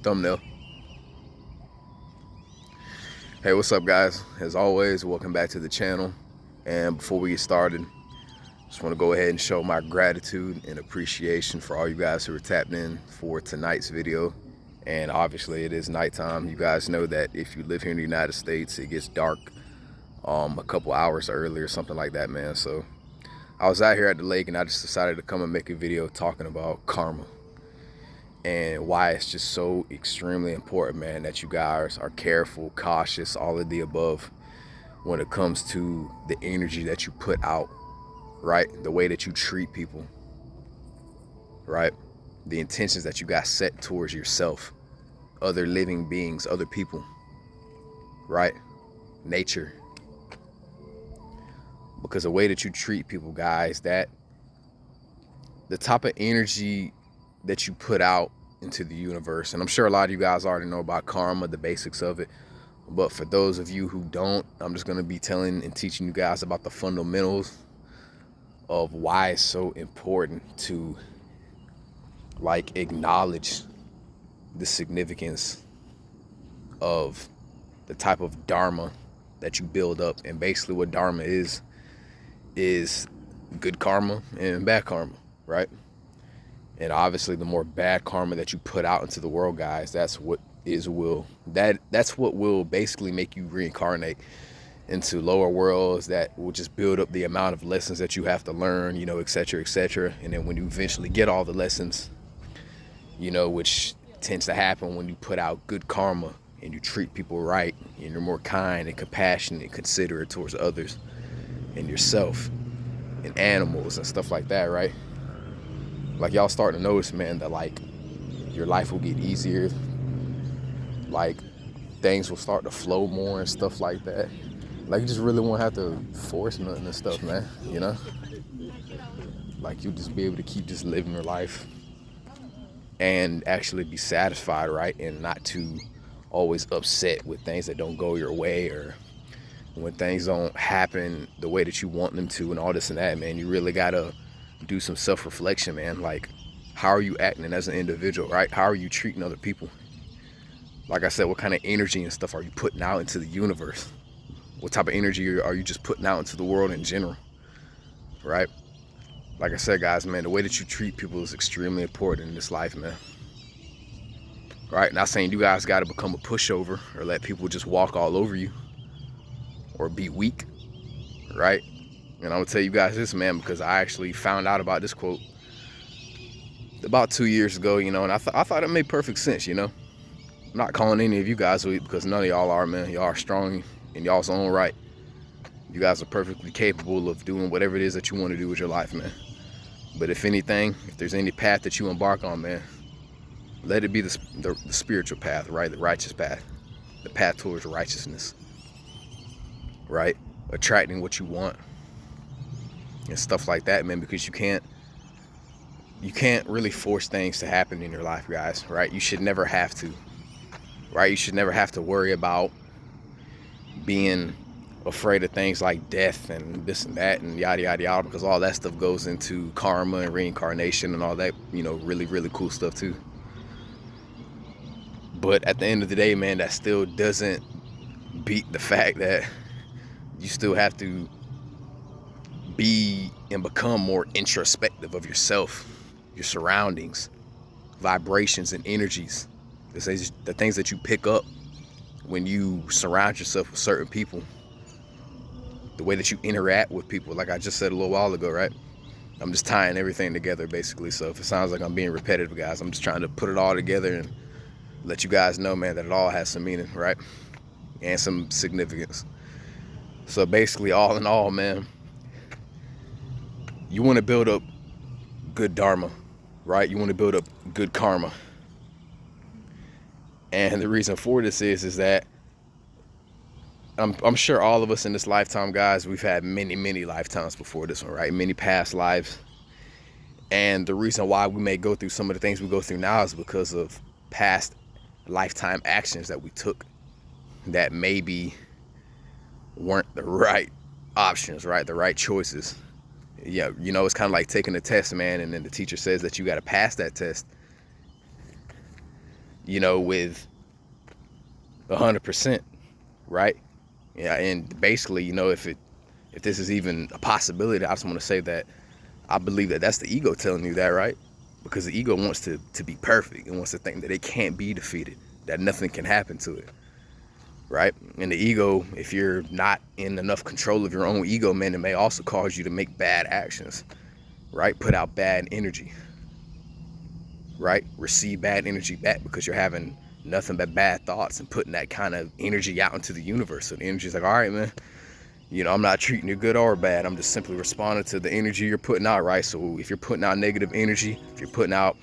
thumbnail. Hey, what's up, guys? As always, welcome back to the channel. And before we get started, just want to go ahead and show my gratitude and appreciation for all you guys who are tapped in for tonight's video. And obviously it is nighttime. You guys know that if you live here in the United States, it gets dark a couple hours early or something like that, man. So I was out here at the lake and I just decided to come and make a video talking about karma and why it's just so extremely important, man, that you guys are careful, cautious, all of the above when it comes to the energy that you put out, right? The way that you treat people, right? The intentions that you got set towards yourself, other living beings, other people, right? Nature. Because the way that you treat people, guys, that the type of energy that you put out into the universe, and I'm sure a lot of you guys already know about karma, the basics of it, but for those of you who don't, I'm just going to be telling and teaching you guys about the fundamentals of why it's so important to like acknowledge the significance of the type of dharma that you build up. And basically what dharma is good karma and bad karma, right? And obviously the more bad karma that you put out into the world, guys, that's what will basically make you reincarnate into lower worlds that will just build up the amount of lessons that you have to learn, you know, etc., etc. And then when you eventually get all the lessons, you know, which tends to happen when you put out good karma and you treat people right and you're more kind and compassionate and considerate towards others and yourself and animals and stuff like that, right? Like, y'all starting to notice, man, that like your life will get easier, like things will start to flow more and stuff like that. Like, you just really won't have to force nothing and stuff, man, you know? Like, you'll just be able to keep just living your life and actually be satisfied, right? And not too always upset with things that don't go your way, or when things don't happen the way that you want them to and all this and that, man. You really gotta do some self-reflection, man. Like, how are you acting as an individual, right? How are you treating other people? Like I said, what kind of energy and stuff are you putting out into the universe? What type of energy are you just putting out into the world in general, right? Like I said, guys, man, the way that you treat people is extremely important in this life, man. Right? Not saying you guys got to become a pushover or let people just walk all over you or be weak, right? And I'm gonna tell you guys this, man, because I actually found out about this quote about 2 years ago, you know, and I thought it made perfect sense, you know. I'm not calling any of you guys weak, because none of y'all are, man. Y'all are strong in y'all's own right. You guys are perfectly capable of doing whatever it is that you want to do with your life, man. But if anything, if there's any path that you embark on, man, let it be the spiritual path, right? The righteous path, the path towards righteousness, right? Attracting what you want and stuff like that, man, because you can't really force things to happen in your life, guys, right? You should never have to, right? You should never have to worry about being afraid of things like death and this and that and yada yada yada, because all that stuff goes into karma and reincarnation and all that, you know, really, really cool stuff too. But at the end of the day, man, that still doesn't beat the fact that you still have to be and become more introspective of yourself, your surroundings, vibrations and energies. The things that you pick up when you surround yourself with certain people, the way that you interact with people, like I just said a little while ago, right? I'm just tying everything together, basically. So if it sounds like I'm being repetitive, guys, I'm just trying to put it all together and let you guys know, man, that it all has some meaning, right? And some significance. So basically, all in all, man, you want to build up good dharma, right? You want to build up good karma. And the reason for this is that I'm sure all of us in this lifetime, guys, we've had many, many lifetimes before this one, right? Many past lives. And the reason why we may go through some of the things we go through now is because of past lifetime actions that we took that maybe weren't the right options, right? The right choices. Yeah, you know, it's kind of like taking a test, man, and then the teacher says that you got to pass that test. with 100%, right? Yeah, and basically, if this is even a possibility, I just want to say that I believe that that's the ego telling you that, right? Because the ego wants to be perfect. It wants to think that it can't be defeated, that nothing can happen to it, right? And the ego, if you're not in enough control of your own ego, man, it may also cause you to make bad actions, right? Put out bad energy, right? Receive bad energy back because you're having nothing but bad thoughts and putting that kind of energy out into the universe. So the energy is like, all right, man, I'm not treating you good or bad. I'm just simply responding to the energy you're putting out, right? So if you're putting out negative energy, if you're putting out,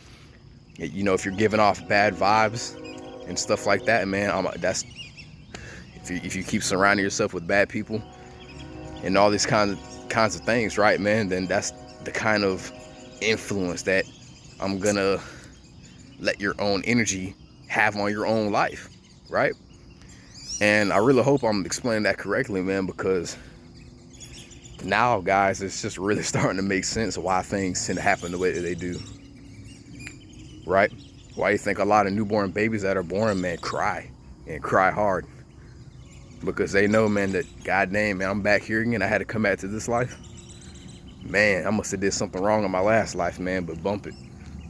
if you're giving off bad vibes and stuff like that, man, if you keep surrounding yourself with bad people and all these kinds of things, right, man, then that's the kind of influence that I'm gonna let your own energy have on your own life, right? And I really hope I'm explaining that correctly, man, because now, guys, it's just really starting to make sense why things tend to happen the way that they do, right? Why you think a lot of newborn babies that are born, man, cry and cry hard because they know, man, that goddamn, man, I'm back here again. I had to come back to this life. Man, I must have did something wrong in my last life, man, but bump it.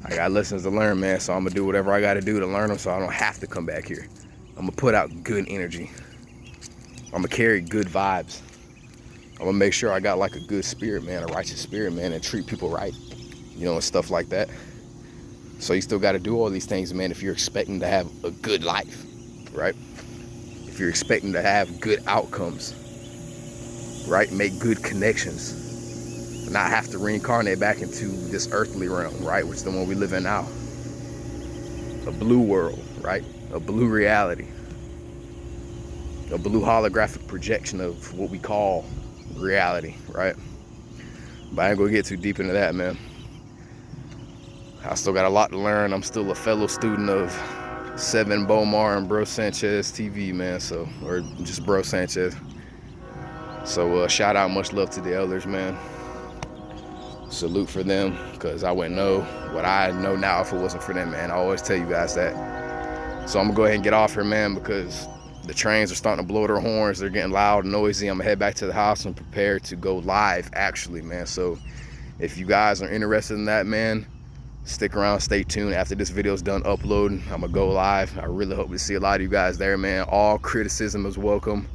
I got lessons to learn, man, so I'm gonna do whatever I gotta do to learn them so I don't have to come back here. I'm gonna put out good energy. I'm gonna carry good vibes. I'm gonna make sure I got like a good spirit, man, a righteous spirit, man, and treat people right, and stuff like that. So you still gotta do all these things, man, if you're expecting to have a good life, right? If you're expecting to have good outcomes, right? Make good connections, not have to reincarnate back into this earthly realm, right? Which is the one we live in now. A blue world, right? A blue reality, a blue holographic projection of what we call reality, right? But I ain't gonna get too deep into that, man. I still got a lot to learn. I'm still a fellow student of Seven Bomar and Bro Sanchez TV, man. Or just Bro Sanchez. So shout out, much love to the elders, man. Salute for them, because I wouldn't know what I know now if it wasn't for them, man. I always tell you guys that. So I'm gonna go ahead and get off here, man, because the trains are starting to blow their horns. They're getting loud and noisy. I'm gonna head back to the house and prepare to go live, actually, man. So if you guys are interested in that, man, stick around, stay tuned. After this video is done uploading, I'm gonna go live. I really hope to see a lot of you guys there, man. All criticism is welcome.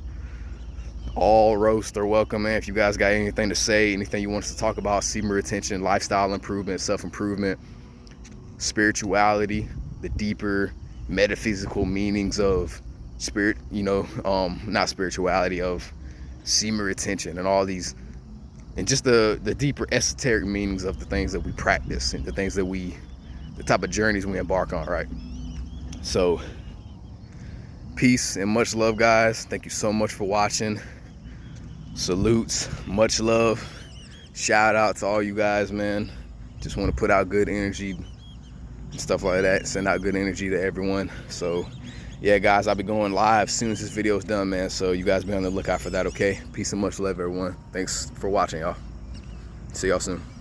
All roasts are welcome, man. If you guys got anything to say, anything you want us to talk about, seeking retention, lifestyle improvement, self-improvement, spirituality, the deeper metaphysical meanings of spirit, not spirituality, of semen retention and all these, and just the deeper esoteric meanings of the things that we practice and the things that the type of journeys we embark on, right? So peace and much love, guys. Thank you so much for watching. Salutes, much love. Shout out to all you guys, man. Just want to put out good energy and stuff like that. Send out good energy to everyone. So yeah, guys, I'll be going live as soon as this video is done, man. So you guys be on the lookout for that, okay? Peace and much love, everyone. Thanks for watching, y'all. See y'all soon.